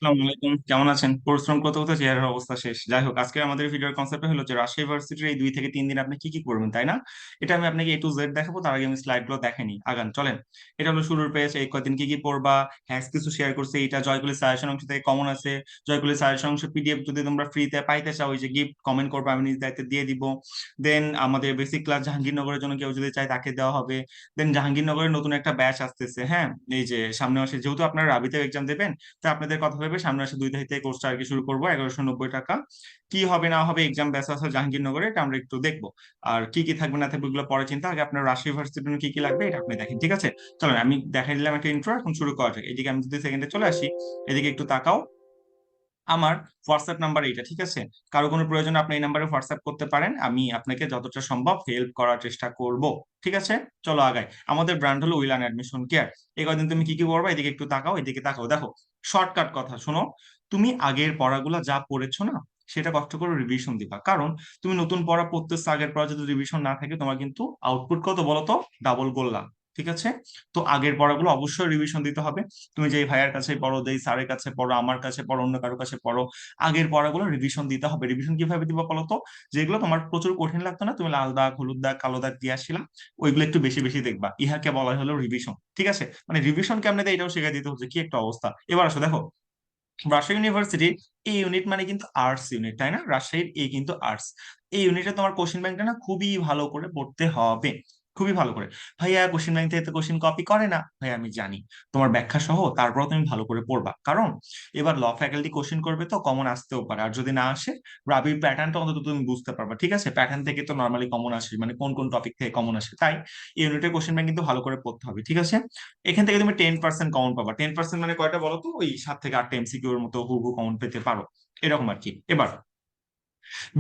আসসালামু আলাইকুম, কেমন আছেন? পরিশ্রম করতে করতে চেহারার অবস্থা শেষ। যাই হোক, আজকে আমাদের ভিডিওর কনসেপ্ট হলো যে রাজশাহী ভার্সিটির এই 2 থেকে 3 দিন আপনি কি কি করবেন, তাই না? এটা আমি আপনাকে A to Z দেখাবো। তার আগে আমি স্লাইড গুলো দেখাইনি, আগান চলেন। এটা হলো শুরুর পেজ। এই কয়দিন কি কি পড়বা, হ্যাঁ কিছু শেয়ার করছে। এটা জয়কুলি সাজেশন অংশ থেকে কমন আছে। জয়কুলি সাজেশন অংশ পিডিএফ যদি তোমরা ফ্রিতে পাইতে চাও, ওই যে গিফট কমেন্ট করবে, আমি নিজ দায়িত্বে দিয়ে দিব। দেন আমাদের বেসিক ক্লাস জাহাঙ্গীরনগরের জন্য কেউ যদি চায় তাকে দেওয়া হবে। দেন জাহাঙ্গীরনগরের নতুন একটা ব্যাচ আসতেছে, হ্যাঁ। এই যে সামনে মাসে যেহেতু আপনারা রাবিতে এক্সাম দেবেন, তো আপনাদের কথা ভেবে সামনে আসে 2 তারিখ থেকে কোর্সটা আর কি শুরু করবো। 1190 টাকা। কি হবে না হবে এক্সাম ব্যাচ আছে জাহাঙ্গীরনগরে, এটা আমরা একটু দেখবো। আর কি কি থাকবে না থাকবে এগুলো পরে চিন্তা, আগে আপনার রাজশাহী ইউনিভার্সিটির জন্য কি কি লাগবে এটা আপনি দেখেন, ঠিক আছে? চলেন, আমি দেখাই দিলাম একটা ইন্ট্রো, এখন শুরু করা যাক। এদিকে আমি যদি সেকেন্ডে চলে আসি, এদিকে একটু তাকাও। আমার হোয়াটসঅ্যাপ নাম্বার এইটা, ঠিক আছে? কারো কোনো প্রয়োজন আপনি এই নাম্বারে হোয়াটসঅ্যাপ করতে পারেন, আমি আপনাকে যতটা সম্ভব হেল্প করার চেষ্টা করব। ঠিক আছে, চলো আগাই। আমাদের ব্র্যান্ড হলো উইল অ্যান্ড অ্যাডমিশন কেয়ার। এই কয়দিন তুমি কি কি করবে, এদিকে একটু তাকাও, এদিকে তাকাও, দেখো। শর্টকাট কথা শোনো। তুমি আগের পড়াগুলো যা পড়েছো না, সেটা কষ্ট করে রিভিশন দিবা। কারণ তুমি নতুন পড়া পড়তেছো, আগের পড়া যদি রিভিশন না থাকে, তোমার কিন্তু আউটপুট কত বলো তো? ডাবল গোল্লা। ঠিক আছে? তো আগের পড়াগুলো অবশ্যই রিভিশন দিতে হবে। তুমি যেই ভাইয়ার কাছে পড়ো, যেই স্যারের কাছে পড়ো, আমার কাছে পড়ো, অন্য কারো কাছে পড়ো, আগের পড়াগুলো রিভিশন দিতে হবে। রিভিশন কিভাবে দিবা বলো তো? যেগুলো তোমার প্রচুর কঠিন লাগতো না, তুমি লাল দাগ, হলুদ দাগ, কালো দাগ দিয়ে আসছিলাম, ওইগুলো একটু বেশি বেশি দেখবা। ইহাকে বলা হলো রিভিশন। ঠিক আছে? মানে রিভিশন কেমনে দেয় এটাও শিখে দিতে হচ্ছে, কি একটা অবস্থা। এবার আসো দেখো, রাজশাহী ইউনিভার্সিটির এই ইউনিট মানে কিন্তু আর্টস ইউনিট, তাই না? রাজশাহীর এই কিন্তু আর্টস। এই ইউনিটে তোমার কোশ্চেন ব্যাংকটা না খুবই ভালো করে পড়তে হবে, খুবই ভালো করে। ভাইয়া কোশ্চেন ব্যাংক থেকে তো কোশ্চেন কপি করে না, ভাইয়া আমি জানি। তোমার ব্যাখ্যা সহ তারপর তুমি ভালো করে পড়বা, কারণ এবার ল ফ্যাকাল্টি কোশ্চেন করবে, তো কমন আসতেও পারে। আর যদি না আসে, রাবির প্যাটার্নটা অন্তত তুমি বুঝতে পারবা। ঠিক আছে? প্যাটার্ন থেকে তো নর্মালি কমন আসে, মানে কোন কোন টপিক থেকে কমন আসে। তাই এই ইউনিটের কোশ্চেন ব্যাংক কিন্তু ভালো করে পড়তে হবে, ঠিক আছে? এখান থেকে তুমি 10% কমন পাবা। 10% মানে কয়টা বলো তো? ওই 7 থেকে 8টা এমসিকিউ এর মতো হুবহু কমন পেতে পারো, এরকম আর কি। এবার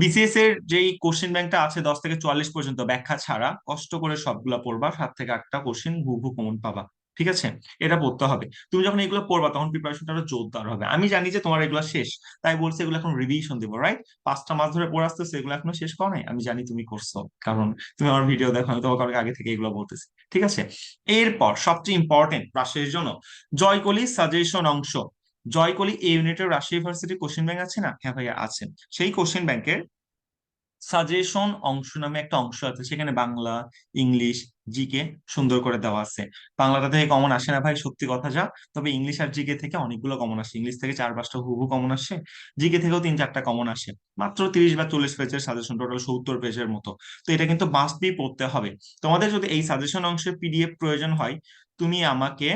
বিসিএস এর যেই কোশ্চেন ব্যাংকটা আছে 10 থেকে 44 পর্যন্ত ব্যাখ্যা ছাড়া, কষ্ট করে সবগুলা পড়বা, 7 থেকে 8টা কোশ্চেন হুবহু কমন পাবা। ঠিক আছে? এটা পড়তে হবে। তুমি যখন এগুলো পড়বা তখন প্রিপারেশনটা আরো জোরদার হবে। আমি জানি যে তোমার এগুলো শেষ, তাই বলছি এগুলো এখন রিভিশন দিব, রাইট? 5টা মাস ধরে পড়ে আসতেছে, এগুলো এখনো শেষ করো নাই, আমি জানি তুমি করছো। কারণ তুমি আমার ভিডিও দেখো, আমি তোমাকে অনেক আগে থেকে এগুলো বলতেছি। ঠিক আছে? এরপর সবচেয়ে ইম্পর্টেন্ট রাজশাহীর জন্য জয়কলি সাজেশন অংশ। জয়কলি এই ইউনিটের রাজশাহী ইউনিভার্সিটি কোশ্চেন ব্যাংক আছে না? হ্যাঁ ভাইয়া আছে। সেই কোশ্চেন ব্যাংকের সাজেশন অংশ নামে একটা অংশ আছে, সেখানে বাংলা, ইংলিশ, জিকে সুন্দর করে দেওয়া আছে। বাংলাটা থেকে কমন আসে না ভাই, সত্যি কথা যা। তবে ইংলিশ আর জিকে থেকে অনেকগুলো কমন আসে। ইংলিশ থেকে 4-5টা হুবহু কমন আসে, জিকে থেকেও 3-4টা কমন আসে। মাত্র 30 বা 40 পেজের সাজেশন, টোটাল 70 পেজের মতো। তো এটা কিন্তু মাস্ট বি পড়তে হবে। তোমাদের যদি এই সাজেশন অংশের পিডিএফ প্রয়োজন হয়, তুমি আমাকে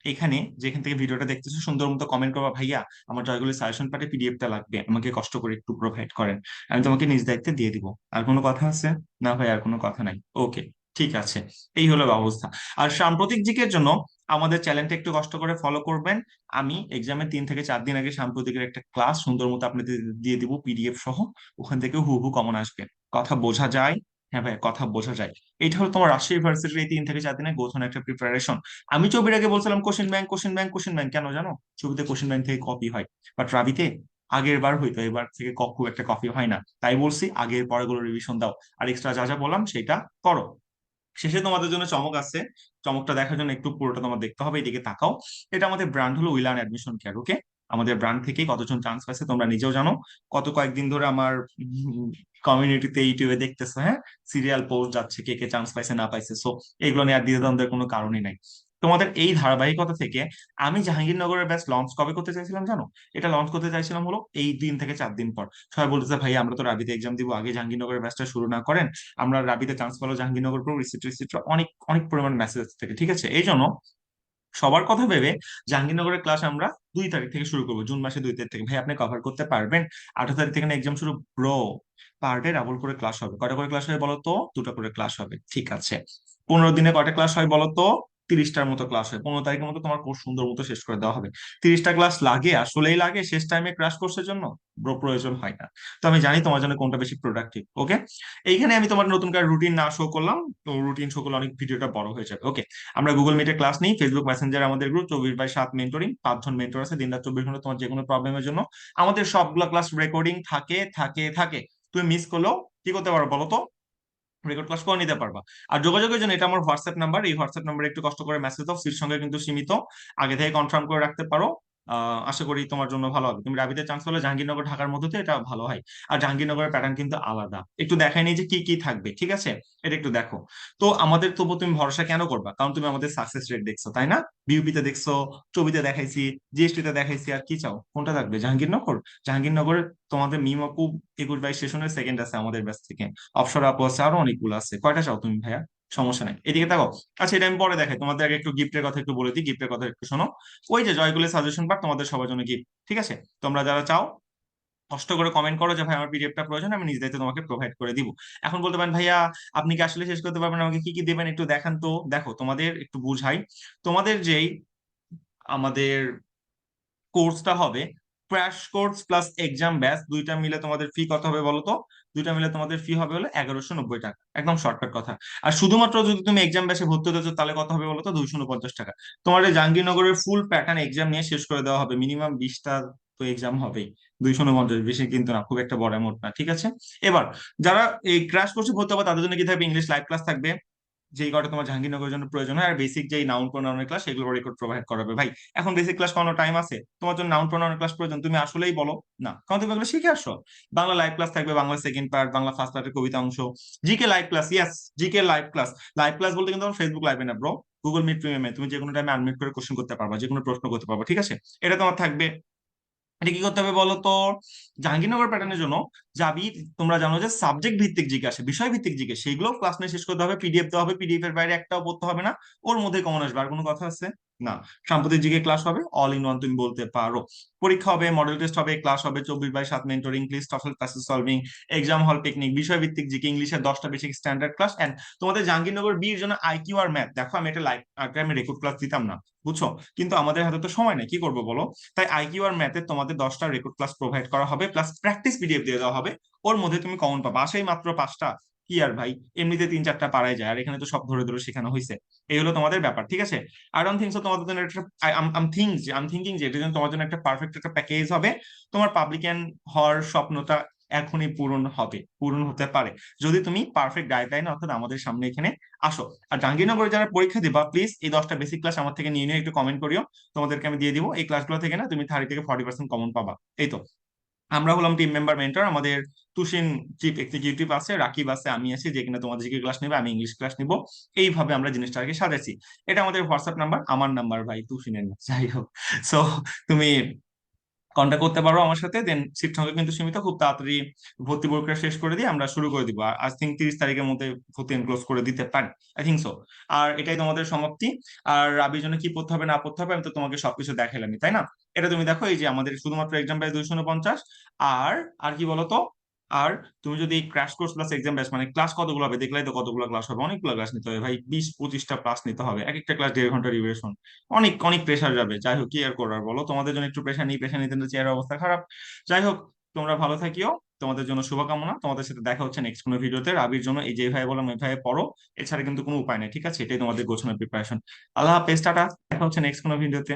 এখানে যেখান থেকে ভিডিওটা দেখতেছো সুন্দর মতো কমেন্ট করবা, ভাইয়া আমার জয়গুলি সাজেশন পার্টে পিডিএফটা লাগবে, আমাকে কষ্ট করে একটু প্রোভাইড করেন। আমি তোমাকে নিজ দায়িত্বে দিয়ে দিব। আর কোনো কথা আছে? না ভাই, আর কোনো কথা নাই। ওকে, ঠিক আছে। এই হলো ব্যবস্থা। আর সাম্প্রতিক দিকের জন্য আমাদের চ্যানেলটা একটু কষ্ট করে ফলো করবেন। আমি এক্সামের 3 থেকে 4 দিন আগে সাম্প্রতিকের একটা ক্লাস সুন্দর মতো আপনাদের দিয়ে দিব পিডিএফ সহ। ওখান থেকে হুবহু কমন আসবে। কথা বোঝা যায়? হ্যাঁ ভাই, কথা বোঝা যায়। এইটা হলো তোমার রাজশাহী ইউনিভার্সিটির এই 3 থেকে 4 দিনের গোছানো একটা প্রিপারেশন। আমি চবির আগে বলছিলাম question bank, question bank, question bank, কেন জানো? ছবিতে কোশ্চেন ব্যাংক থেকে কপি হয়, বাট রাবিতে আগের বার হইতো, এবার থেকে খুব একটা কপি হয় না। তাই বলছি আগের পড়াগুলো রিভিশন দাও, আর এক্সট্রা যা যা বললাম সেটা করো। শেষে তোমাদের জন্য চমক আছে। চমকটা দেখার জন্য একটু পুরোটা তোমার দেখতে হবে, এদিকে তাকাও। এটা আমাদের ব্র্যান্ড হলো উইল অ্যান্ড অ্যাডমিশন কেয়ার, ওকে? আমাদের ব্র্যান্ড থেকেই কতজন চান্স পাইছে তোমরা নিজেও জানো। কত কয়েকদিন ধরে আমার কমিউনিটিতে ইউটিউবে দেখতেছো, হ্যাঁ, সিরিয়াল পোস্ট যাচ্ছে কে কে চান্স পাইছে না পাইছে। সো এগুলো নিয়ে আর দ্বিধাদ্বন্দ্বের কোনো কারণই নাই। তোমাদের এই ধারাবাহিকতা থেকে আমি জাহাঙ্গীরনগরের ব্যাচ লঞ্চ কবে করতে চাইছিলাম জানো? এটা লঞ্চ করতে চাইছিলাম হলো এই 3 থেকে 4 দিন পর। সবাই বলতেছে ভাই আমরা তো রাবিতে এক্সাম দিব, আগে জাহাঙ্গীরনগরের ব্যাচটা শুরু না করেন, আমরা রাবিতে চান্স পেলো জাহাঙ্গীরনগর পড়বো, রিসিট রিসিট অনেক অনেক পরিমাণ মেসেজ থেকে। ঠিক আছে? এই জন্য সবার কথা ভেবে জাহাঙ্গীরনগরের ক্লাস আমরা 2 তারিখ থেকে শুরু করবো, জুন মাসে 2 তারিখ থেকে। ভাই আপনি কভার করতে পারবেন? 18 তারিখ থেকে এক্সাম শুরু, ব্রো। পার ডে ডাবল করে ক্লাস হবে। কয়টা করে ক্লাস হয় বলো তো? 2টা করে ক্লাস হবে, ঠিক আছে? 15 দিনে কয়টা ক্লাস হয় বলো তো? 30টার মতো ক্লাস হয়। 15 তারিখের মতো তোমার কোর্স সুন্দর মতো শেষ করে দেওয়া হবে। 30টা ক্লাস লাগে, আসলেই লাগে শেষ টাইমে ক্রাশ কোর্সের জন্য? ব্রো, প্রয়োজন হয় না। তো আমি জানি তোমার জন্য কোনটা বেশি প্রোডাক্টিভ, ওকে? এইখানে আমি তোমার নতুন করে রুটিন না শো করলাম, তো রুটিন শো করলে অনেক ভিডিওটা বড় হয়ে যাবে, ওকে? আমরা গুগল মিটে ক্লাস নিই, ফেসবুক মেসেঞ্জার আমাদের গ্রুপ, 24/7 মেন্টরিং, 5জন মেন্টর আছে, দিনরাত 24 ঘন্টা তোমার যে কোনো প্রবলেমের জন্য। আমাদের সবগুলা ক্লাস রেকর্ডিং থাকে থাকে থাকে। তুমি মিস করলেও কি করতে পারো বলো তো? রেকর্ড ক্লাস করে নিতে পারবা। আর যোগাযোগের জন্য এটা আমার হোয়াটসঅ্যাপ নাম্বার, এই হোয়াটসঅ্যাপ নাম্বারে একটু কষ্ট করে মেসেজ দাও, সিট সঙ্গে কিন্তু সীমিত। আগে থেকে কনফার্ম করে রাখতে পারো। আশা করি তোমার জন্য ভালো হবে। তুমি রাবিতে চান্স পেলে জাহাঙ্গীরনগর ঢাকার মধ্যে তো এটা ভালো হয়। আর জাহাঙ্গীরনগরের প্যাটার্ন কিন্তু আলাদা, একটু দেখাই নেই যে কি কি থাকবে, ঠিক আছে? এটা একটু দেখো। তো আমাদের তবু তুমি ভরসা কেন করবা? কারণ তুমি আমাদের সাকসেস রেট দেখছো, তাই না? বিউপিতে দেখছো, ছবিতে দেখাইছি, জিএসটিতে দেখাইছি, আর কি চাও? কোনটা থাকবে? জাহাঙ্গীরনগর। জাহাঙ্গীরনগরে তোমাদের মিমকু 21/22 সেশনের সেকেন্ড আছে আমাদের ব্যাচ থেকে, অপসরা আপু আছে, আরো অনেকগুলো আছে। কয়টা চাও তুমি ভাইয়া? সমস্যা নাই, এদিকে দেখো। আচ্ছা, এটা আমি পরে দেখাই তোমাদের। আগে একটু গিফটের কথা একটু বলে দিই, গিফটের কথা একটু শোনো। ওই যে জয়গুলি সাজেশন পার্ট তোমাদের সবার জন্য গিফট, ঠিক আছে? তোমরা যারা চাও কষ্ট করে কমেন্ট করো যে ভাই আমার পিডিএফটা প্রয়োজন, আমি নিজ দায়িত্বে তোমাকে প্রোভাইড করে দিব। এখন বলতে পারেন ভাইয়া আপনি কি আসলে শেষ করতে পারবেন, আমাকে কি কি দেবেন একটু দেখান তো। দেখো তোমাদের একটু বুঝাই। তোমাদের যেই আমাদের কোর্সটা হবে crash course plus exam batch, দুইটা মিলে তোমাদের ফি কত হবে বলো তো? দুইটা মিলে তোমাদের ফি হবে হলো 1190 টাকা, একদম শর্টকাট কথা। আর শুধুমাত্র যদি তুমি এক্সাম ব্যাচে ভর্তি হতে চাও তাহলে কত হবে বলো তো? 249 টাকা। তোমার এই জাহাঙ্গীরনগরের ফুল প্যাটার্ন এক্সাম নিয়ে শেষ করে দেওয়া হবে, মিনিমাম 20টা তো এক্সাম হবেই। 249, বেশি কিন্তু না, খুব একটা বড় অ্যামাউন্ট না, ঠিক আছে? এবার যারা এই ক্র্যাশ কোর্সে ভর্তি হবে তাদের জন্য কি থাকবে? ইংলিশ লাইভ ক্লাস থাকবে, যেই কটা তোমার জাহাঙ্গীরনগরের জন্য প্রয়োজন হয়। আর বেসিক যেই নাউন প্রোনাউনের ক্লাস, সেগুলো রেকর্ড প্রোভাইড করাবে। ভাই এখন বেসিক ক্লাস করানোর টাইম আছে? তোমার জন্য নাউন প্রোনাউনের ক্লাস প্রয়োজন, তুমি আসলেই বলো না, কারণ তুমি এগুলো শিখে আসো। বাংলা লাইভ ক্লাস থাকবে, Bangla second part, Bangla first পার্টের কবিতা অংশ। GK live class, yes, GK live class. Live class বলতে কিন্তু ফেসবুক লাইভে না ব্রো, গুগল মিট প্রিমিয়ামে তুমি যে কোনো টাইমে আনমিউট করে কোশ্চেন করতে পারবা, যে কোনো প্রশ্ন করতে পারবা, ঠিক আছে? এটা তোমার থাকবে। এটা কি করতে হবে বলো তো? জাহাঙ্গীরনগর প্যাটার্নের জন্য যাবি, তোমরা জানো যে সাবজেক্ট ভিত্তিক জিকে আসে, বিষয় ভিত্তিক জিকে, সেইগুলো ক্লাস নিয়ে শেষ করতে হবে। পিডিএফ দেওয়া হবে, পিডিএফ এর বাইরে একটাও পড়তে হবে না, ওর মধ্যে কমন আসবে। আর কোনো কথা আছে? না। সাম্প্রতিক জিকে ক্লাস হবে, অল ইন ওয়ান তুমি বলতে পারো। পরীক্ষা হবে, মডেল টেস্ট হবে, ক্লাস হবে 24/7, মেন্টরিং, ক্লিস, TOEFL, passage solving, exam hall technique, বিষয় ভিত্তিক জিকে, ইংলিশের 10টা বেসিক স্ট্যান্ডার্ড ক্লাস। এন্ড তোমাদের জাহাঙ্গীরনগর বির জন্য আইকিউ আর ম্যাথ। দেখো আমি এটা লাইভ আমি রেকর্ড ক্লাস দিতাম না, বুঝছো? কিন্তু আমাদের হাতে তো সময় নেই, কি করবো বলো? তাই আইকিউ আর ম্যাথে তোমাদের 10টা রেকর্ড ক্লাস প্রোভাইড করা হবে, প্লাস প্র্যাকটিস পিডিএফ দিয়ে দেওয়া হবে। ওর মধ্যে তুমি কমন পাবা, আসাই মাত্র 5টা। কি আর ভাই, এমনিতে 3-4টা পারাই যায়, আর এখানে তো সব ধরে ধরে শেখানো হয়েছে। এই হলো তোমাদের ব্যাপার, ঠিক আছে? আই ডোন্ট থিংক সো তোমাদের জন্য একটা, আই এম থিঙ্কিং যে এটা জন্য তোমার জন্য একটা পারফেক্ট একটা প্যাকেজ হবে। তোমার পাবলিকান হওয়ার স্বপ্নটা এখনই পূরণ হবে, পূরণ হতে পারে, যদি তুমি পারফেক্ট গাইডলাইন অর্থাৎ আমাদের সামনে এখানে আসো। আর জাহাঙ্গীরনগরে যারা পরীক্ষা দিবা, প্লিজ এই 10টা বেসিক ক্লাস আমার থেকে নিয়ে নিয়ে একটু কমেন্ট করিও। তোমাদেরকে আমি দিয়ে দিব, এই ক্লাসগুলো থেকে না তুমি 30 থেকে 40% কমন পাবা। এই তো। আমরা হলাম টিম মেম্বার মেন্টর, আমাদের তুষিন চিফ এক্সিকিউটিভ আছে, রাকিব আছে, আমি আছি যে কিনা তোমাদের জিকে ক্লাস নেবে, আমি ইংলিশ ক্লাস নিব। এইভাবে আমরা জিনিসটা আগে সাজাইছি। এটা আমাদের হোয়াটসঅ্যাপ নাম্বার, আমার নাম্বার ভাই, তুষিনের না, যাই হোক। সো তুমি কন্ট্যাক্ট করতে পারো আমার সাথে। দেন সিট সংখ্যা কিন্তু সীমিত, খুব তাড়াতাড়ি ভর্তি প্রক্রিয়া শেষ করে দিয়ে আমরা শুরু করে দিব। আই থিঙ্ক 30 তারিখের মধ্যে ভর্তি এনক্লোজ করে দিতে পারি, আই থিঙ্ক সো। আর এটাই তোমাদের সমাপ্তি। আর রাবির জন্য কি পড়তে হবে না পড়তে হবে আমি তো তোমাকে সবকিছু দেখাইলামই, তাই না? এটা তুমি দেখো, এই যে আমাদের শুধুমাত্র এক্সাম ব্যাচ 249। আর আর কি বলতো? আর তুমি যদি crash course plus exam batch, মানে ক্লাস কতগুলো হবে দেখলাই তো, কতগুলো ক্লাস হবে, অনেকগুলো ক্লাস নিতে হবে ভাই, 20-25টা ক্লাস নিতে হবে, এক একটা ক্লাস 1.5 ঘন্টা ডিউরেশন। অনেক অনেক প্রেশার যাবে। যাই হোক, কি আর করার বলো, তোমাদের জন্য একটু প্রেশার নিই, প্রেশার নিতে নিতে চেয়ারের অবস্থা খারাপ। যাই হোক, তোমরা ভালো থাকিও, তোমাদের জন্য শুভকামনা। তোমাদের সাথে দেখা হচ্ছে নেক্সট কোনো ভিডিওতে। রাবির জন্য এই যে ভাই বললাম এভাবে পড়ো, এছাড়া কিন্তু কোনো উপায় নেই, ঠিক আছে? এটাই তোমাদের গোছানোর প্রিপারেশন। আল্লাহ হাফেজ, টাটা, দেখা হচ্ছে নেক্সট কোনো ভিডিওতে।